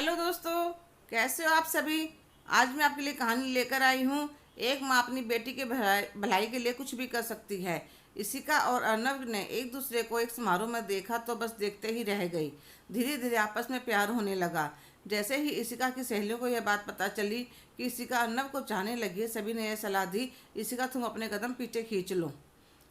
Hello दोस्तों, कैसे हो आप सभी। आज मैं आपके लिए कहानी लेकर आई हूँ। एक माँ अपनी बेटी के भलाई के लिए कुछ भी कर सकती है। इशिका और अर्नब ने एक दूसरे को एक समारोह में देखा तो बस देखते ही रह गई। धीरे धीरे आपस में प्यार होने लगा। जैसे ही इशिका की सहेलियों को यह बात पता चली कि इशिका अर्नब को चाहने लगी है, सभी ने यह सलाह दी, इशिका तुम अपने कदम पीछे खींच लो।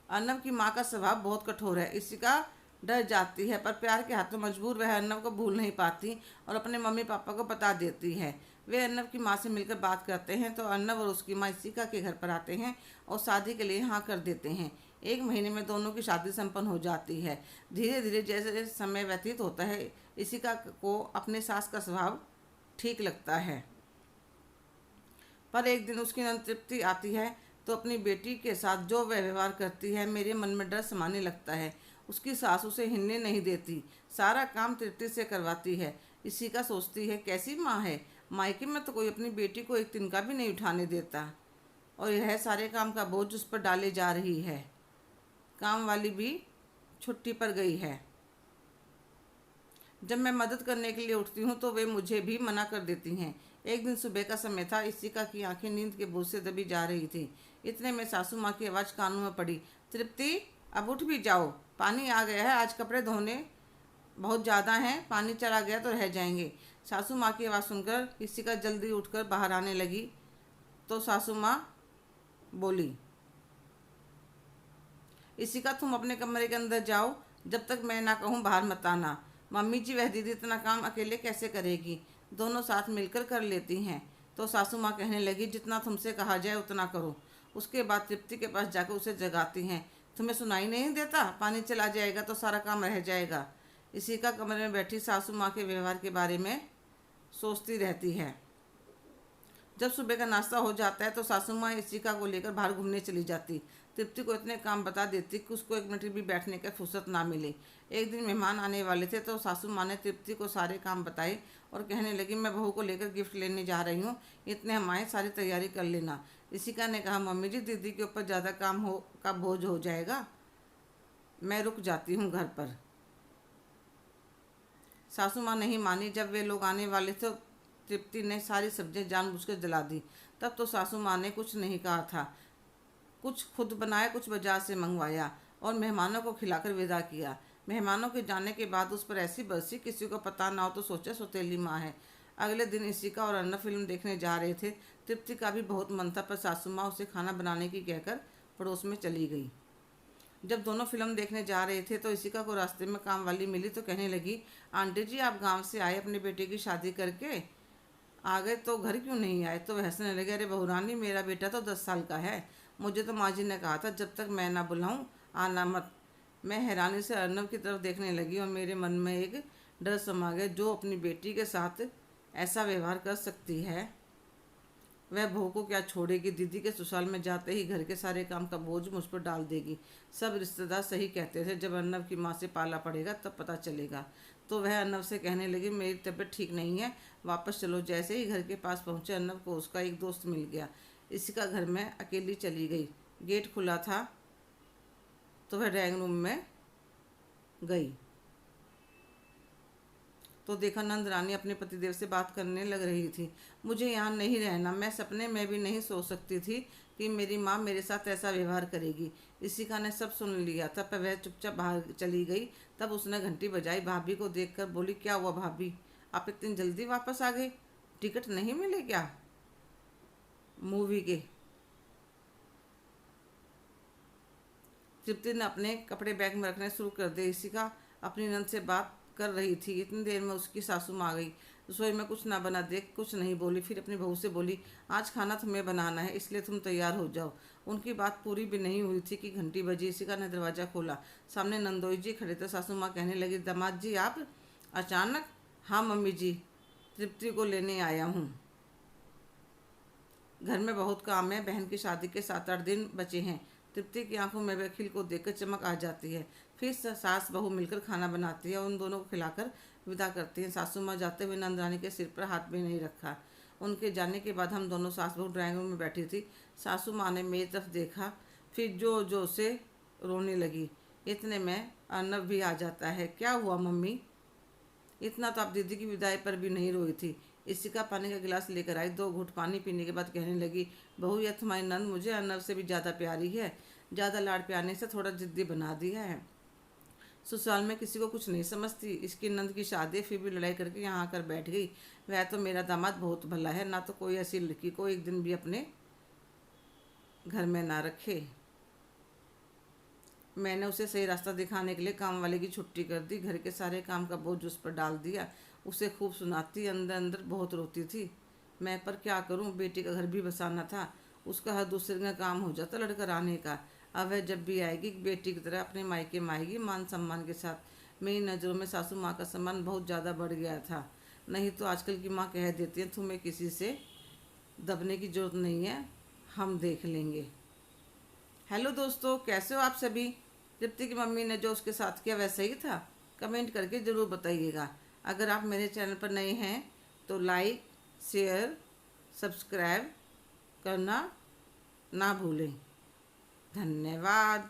अर्नब की माँ का स्वभाव बहुत कठोर है। इशिका डर जाती है पर प्यार के हाथों मजबूर वह अर्नब को भूल नहीं पाती और अपने मम्मी पापा को बता देती है। वे अर्नब की माँ से मिलकर बात करते हैं तो अर्नब और उसकी माँ इशिका के घर पर आते हैं और शादी के लिए हाँ कर देते हैं। एक महीने में दोनों की शादी संपन्न हो जाती है। धीरे धीरे जैसे जैसे समय व्यतीत होता है, इशिका को अपने सास का स्वभाव ठीक लगता है। पर एक दिन उसकी नंद तृप्ति आती है तो अपनी बेटी के साथ जो वह व्यवहार करती है, मेरे मन में डर समाने लगता है। उसकी सास उसे हिलने नहीं देती, सारा काम तृप्ति से करवाती है। इसी का सोचती है कैसी माँ है, मायके में तो कोई अपनी बेटी को एक तिनका भी नहीं उठाने देता और यह सारे काम का बोझ उस पर डाले जा रही है। काम वाली भी छुट्टी पर गई है। जब मैं मदद करने के लिए उठती हूँ तो वे मुझे भी मना कर देती हैं। एक दिन सुबह का समय था। इशिका की आंखें नींद के बोझ से दबी जा रही थी। इतने में सासू माँ की आवाज़ कानों में पड़ी, तृप्ति अब उठ भी जाओ, पानी आ गया है, आज कपड़े धोने बहुत ज़्यादा हैं, पानी चला गया तो रह जाएंगे। सासू माँ की आवाज़ सुनकर इशिका जल्दी उठकर बाहर आने लगी तो सासू माँ बोली, इशिका तुम अपने कमरे के अंदर जाओ, जब तक मैं ना कहूँ बाहर मत आना। मम्मी जी, वह दीदी इतना काम अकेले कैसे करेगी, दोनों साथ मिलकर कर लेती हैं। तो सासू माँ कहने लगी, जितना तुमसे कहा जाए उतना करो। उसके बाद तृप्ति के पास जाकर उसे जगाती हैं, तुम्हें सुनाई नहीं देता, पानी चला जाएगा तो सारा काम रह जाएगा। इशिका कमरे में बैठी सासू माँ के व्यवहार के बारे में सोचती रहती है। जब सुबह का नाश्ता हो जाता है तो सासू माँ इशिका को लेकर बाहर घूमने चली जाती। तृप्ति को इतने काम बता देती कि उसको एक मिनट भी बैठने का फुर्सत ना मिले। एक दिन मेहमान आने वाले थे तो सासू माँ ने तृप्ति को सारे काम बताए और कहने लगी, मैं बहू को लेकर गिफ्ट लेने जा रही हूँ, इतने हम आए, सारी तैयारी कर लेना। इशिका ने कहा, मम्मी जी दीदी के ऊपर ज़्यादा काम हो का बोझ हो जाएगा, मैं रुक जाती हूँ घर पर। सासू माँ नहीं मानी। जब वे लोग आने वाले थे तृप्ति ने सारी सब्जियां जानबूझकर जला दी। तब तो सासू माँ ने कुछ नहीं कहा था, कुछ खुद बनाया, कुछ बाजार से मंगवाया और मेहमानों को खिलाकर विदा किया। मेहमानों के जाने के बाद उस पर ऐसी बरसी, किसी को पता ना हो तो सोचा सौतेली माँ है। अगले दिन इशिका और अन्ना फिल्म देखने जा रहे थे। तृप्ति का भी बहुत मन था पर सासू माँ उसे खाना बनाने की कहकर पड़ोस में चली गई। जब दोनों फिल्म देखने जा रहे थे तो इशिका को रास्ते में काम वाली मिली तो कहने लगी, आंटी जी आप गांव से आए अपने बेटे की शादी करके आ गए तो घर क्यों नहीं आए। तो वह हंसने लगे, अरे बहुरानी मेरा बेटा तो 10 साल का है, मुझे तो माँ जी ने कहा था जब तक मैं ना बुलाऊं आना मत। मैं हैरानी से अर्नब की तरफ देखने लगी और मेरे मन में एक डर समा गया, जो अपनी बेटी के साथ ऐसा व्यवहार कर सकती है वह बहू को क्या छोड़ेगी। दीदी के ससुराल में जाते ही घर के सारे काम का बोझ मुझ पर डाल देगी। सब रिश्तेदार सही कहते थे, जब अर्नब की माँ से पाला पड़ेगा तब पता चलेगा। तो वह अर्नब से कहने लगी, मेरी तबीयत ठीक नहीं है, वापस चलो। जैसे ही घर के पास पहुँचे अर्नब को उसका एक दोस्त मिल गया। इशिका घर में अकेली चली गई। गेट खुला था तो वह ड्राइंग रूम में गई तो देखा नंद रानी अपने पतिदेव से बात करने लग रही थी। मुझे यहाँ नहीं रहना, मैं सपने में भी नहीं सोच सकती थी कि मेरी माँ मेरे साथ ऐसा व्यवहार करेगी। इशिका ने सब सुन लिया था पर वह चुपचाप बाहर चली गई। तब उसने घंटी बजाई। भाभी को देखकर बोली, क्या हुआ भाभी, आप इतनी जल्दी वापस आ गई, टिकट नहीं मिले क्या मूवी के। तृप्ति ने अपने कपड़े बैग में रखने शुरू कर दिए। इशिका अपनी नंद से बात कर रही थी। इतनी देर में उसकी सासू माँ आ गई। रसोई में कुछ ना बना देख कुछ नहीं बोली। फिर अपनी बहू से बोली, आज खाना तुम्हें बनाना है इसलिए तुम तैयार हो जाओ। उनकी बात पूरी भी नहीं हुई थी कि घंटी बजी। इशिका ने दरवाज़ा खोला। सामने नंदोई जी खड़े थे। सासू माँ कहने लगी, दामाद जी आप अचानक। हाँ मम्मी जी, तृप्ति को लेने आया हूँ, घर में बहुत काम है, बहन की शादी के 7-8 दिन बचे हैं। तृप्ति की आंखों में वकील को देखकर चमक आ जाती है। फिर सास बहू मिलकर खाना बनाती है और उन दोनों को खिलाकर विदा करती हैं। सासू माँ जाते हुए नंद रानी के सिर पर हाथ भी नहीं रखा। उनके जाने के बाद हम दोनों सास बहू ड्राइंग रूम में बैठी थी। सासू माँ ने मेरी तरफ देखा, फिर जो जो से रोने लगी। इतने में अर्नब भी आ जाता है। क्या हुआ मम्मी, इतना तो आप दीदी की विदाई पर भी नहीं रोई थी। इसी का पानी का गिलास लेकर आई। 2 घूंट पानी पीने के बाद कहने लगी, बहू यह तुम्हारी नंद मुझे अनर से भी ज़्यादा प्यारी है। ज़्यादा लाड़ प्याने से थोड़ा जिद्दी बना दिया है। ससुराल में किसी को कुछ नहीं समझती। इसकी नंद की शादी, फिर भी लड़ाई करके यहाँ आकर बैठ गई। वह तो मेरा दामाद बहुत भला है, ना तो कोई ऐसी लड़की को एक दिन भी अपने घर में ना रखे। मैंने उसे सही रास्ता दिखाने के लिए काम वाले की छुट्टी कर दी। घर के सारे काम का बोझ उस पर डाल दिया। उसे खूब सुनाती, अंदर अंदर बहुत रोती थी। मैं पर क्या करूं, बेटी का घर भी बसाना था। उसका हर दूसरे दिन का काम हो जाता लड़कर आने का। अब वह जब भी आएगी बेटी की तरह अपने मायके में आएगी, मान सम्मान के साथ। मेरी नज़रों में सासू माँ का सम्मान बहुत ज़्यादा बढ़ गया था। नहीं तो आजकल की माँ कह देती हैं, तुम्हें किसी से दबने की जरूरत नहीं है, हम देख लेंगे। हेलो दोस्तों, कैसे हो आप सभी। तृप्ति की मम्मी ने जो उसके साथ किया वह सही था? कमेंट करके ज़रूर बताइएगा। अगर आप मेरे चैनल पर नए हैं तो लाइक, शेयर, सब्सक्राइब करना ना भूलें। धन्यवाद।